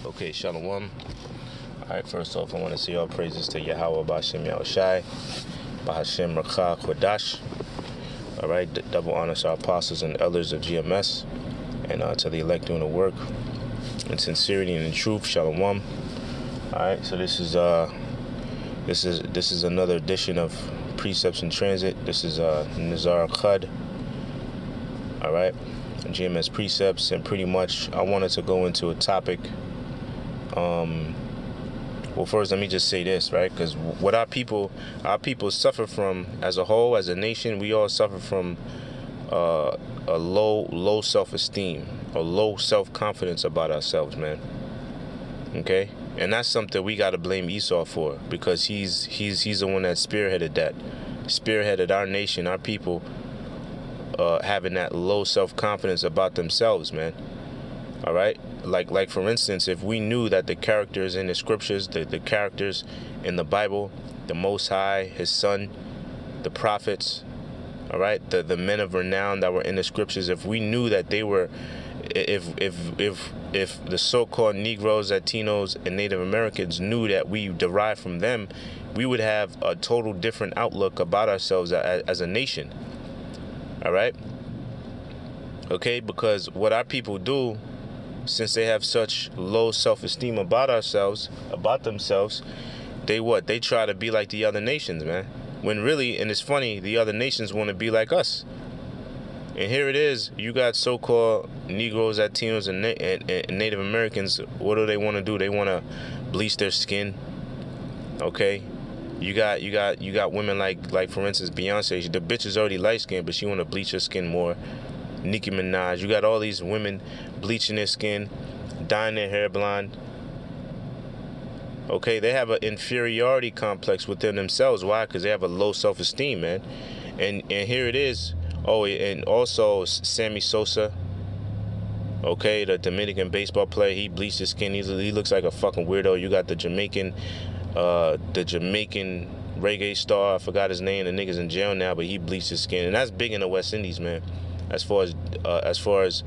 Okay, shalawam. Alright, first off, I want to say all praises to Yahawah, bahasham, Yahawashi, bahasham, Kodash. Alright, double honors to our apostles and elders of GMS, and to the elect doing the work in sincerity and in truth. Shalawam. Alright, so this is another edition of Precepts in Transit. This is Nizar Khud. Alright, GMS Precepts, and pretty much I wanted to go into a topic. Well, first let me just say this, right? Because what our people suffer from as a whole, as a nation, we all suffer from a low self-esteem, a low self-confidence about ourselves, man. Okay, and that's something we got to blame Esau for, because he's the one that spearheaded our nation, our people, having that low self-confidence about themselves, man. All right, like for instance, if we knew that the characters in the scriptures, the characters in the Bible, the Most High, His Son, the prophets, all right, the men of renown that were in the scriptures, if we knew that they were, if the so-called Negroes, Latinos, and Native Americans knew that we derived from them, we would have a total different outlook about ourselves as a nation. All right, okay, because what our people do, since they have such low self-esteem about themselves, they try to be like the other nations, man. When really, and it's funny, the other nations want to be like us. And here it is, you got so-called Negroes, Latinos, and Native Americans. What do they want to do? They want to bleach their skin. Okay, you got women like for instance Beyonce. The bitch is already light-skinned, but she want to bleach her skin more. Nicki Minaj. You got all these women bleaching their skin, dyeing their hair blonde. Okay, they have an inferiority complex within themselves. Why? Because they have a low self-esteem, man. And here it is. Oh, and also Sammy Sosa. Okay, the Dominican baseball player. He bleached his skin. He looks like a fucking weirdo. You got the Jamaican reggae star. I forgot his name. The nigga's in jail now, but he bleached his skin, and that's big in the West Indies, man. As far as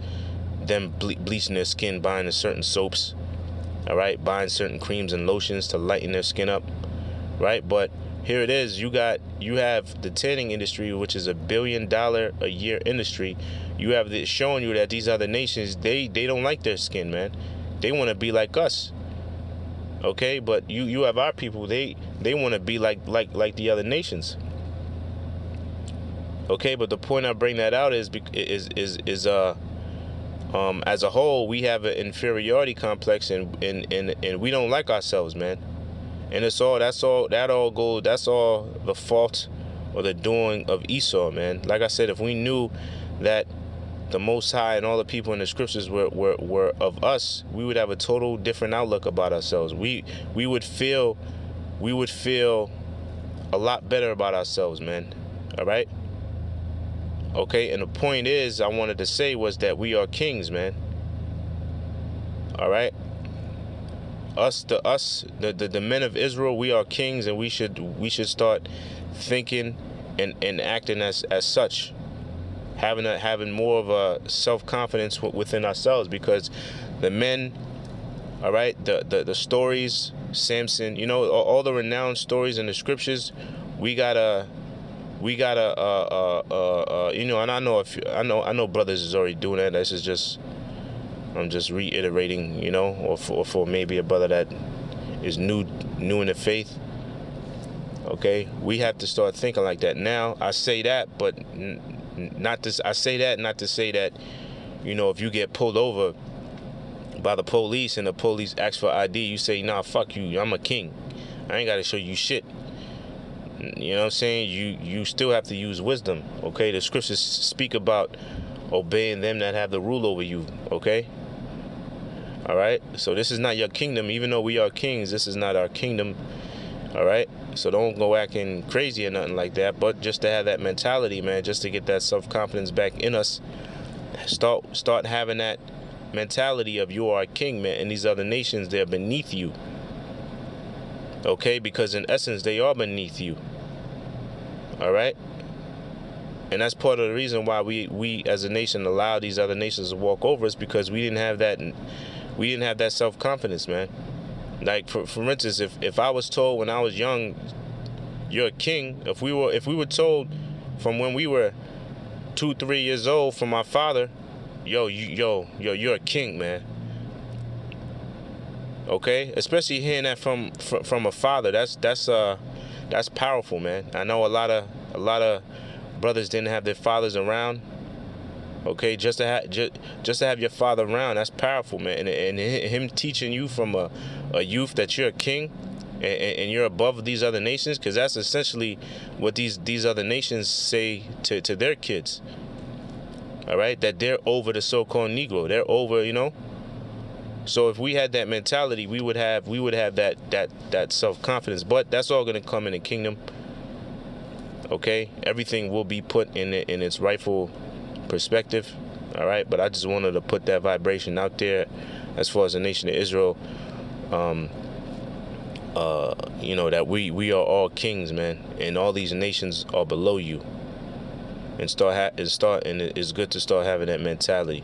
them bleaching their skin, buying certain soaps, all right, buying certain creams and lotions to lighten their skin up, right? But here it is, you have the tanning industry, which is $1 billion a year industry. You have this showing you that these other nations, they don't like their skin, man. They want to be like us. Okay, but you have our people, they want to be like the other nations. Okay, but the point I bring that out is as a whole, we have an inferiority complex, and we don't like ourselves, man. And that's all the fault or the doing of Esau, man. Like I said, if we knew that the Most High and all the people in the scriptures were of us, we would have a total different outlook about ourselves. We would feel a lot better about ourselves, man. All right. Okay, and the point is, I wanted to say was that we are kings, man. All right, the men of Israel, we are kings, and we should start thinking and acting as such, having more of a self-confidence within ourselves, because the men, all right, the stories, Samson, you know, all the renowned stories in the scriptures, we gotta you know, and I know brothers is already doing that. This is just, I'm just reiterating, you know, or for maybe a brother that is new in the faith. Okay, we have to start thinking like that. Now I say that, but not to say that, you know, if you get pulled over by the police and the police ask for ID, you say, nah, fuck you, I'm a king, I ain't gotta show you shit. You know what I'm saying? You still have to use wisdom, okay? The scriptures speak about obeying them that have the rule over you, okay? All right? So this is not your kingdom. Even though we are kings, this is not our kingdom, all right? So don't go acting crazy or nothing like that, but just to have that mentality, man, just to get that self-confidence back in us. Start having that mentality of you are a king, man, and these other nations, they're beneath you. Okay, because in essence, they are beneath you. All right, and that's part of the reason why we as a nation allow these other nations to walk over us, because we didn't have that we didn't have that self-confidence, man. Like for instance, if I was told when I was young, you're a king. If we were told from when we were 2-3 years old from my father, yo, you're a king, man. Okay, especially hearing that from a father. That's powerful, man. I know a lot of brothers didn't have their fathers around. Okay, just to have your father around, that's powerful, man. And him teaching you from a youth that you're a king and you're above these other nations, because that's essentially what these other nations say to their kids. All right, that they're over the so-called Negro. They're over, you know. So if we had that mentality, we would have that self-confidence. But that's all gonna come in the kingdom. Okay, everything will be put in its rightful perspective. All right, but I just wanted to put that vibration out there as far as the nation of Israel. You know, that we are all kings, man, and all these nations are below you. And it's good to start having that mentality.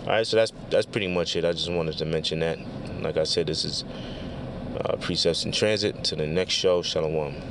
All right, so that's pretty much it. I just wanted to mention that. Like I said, this is Precepts in Transit. To the next show, shalawam.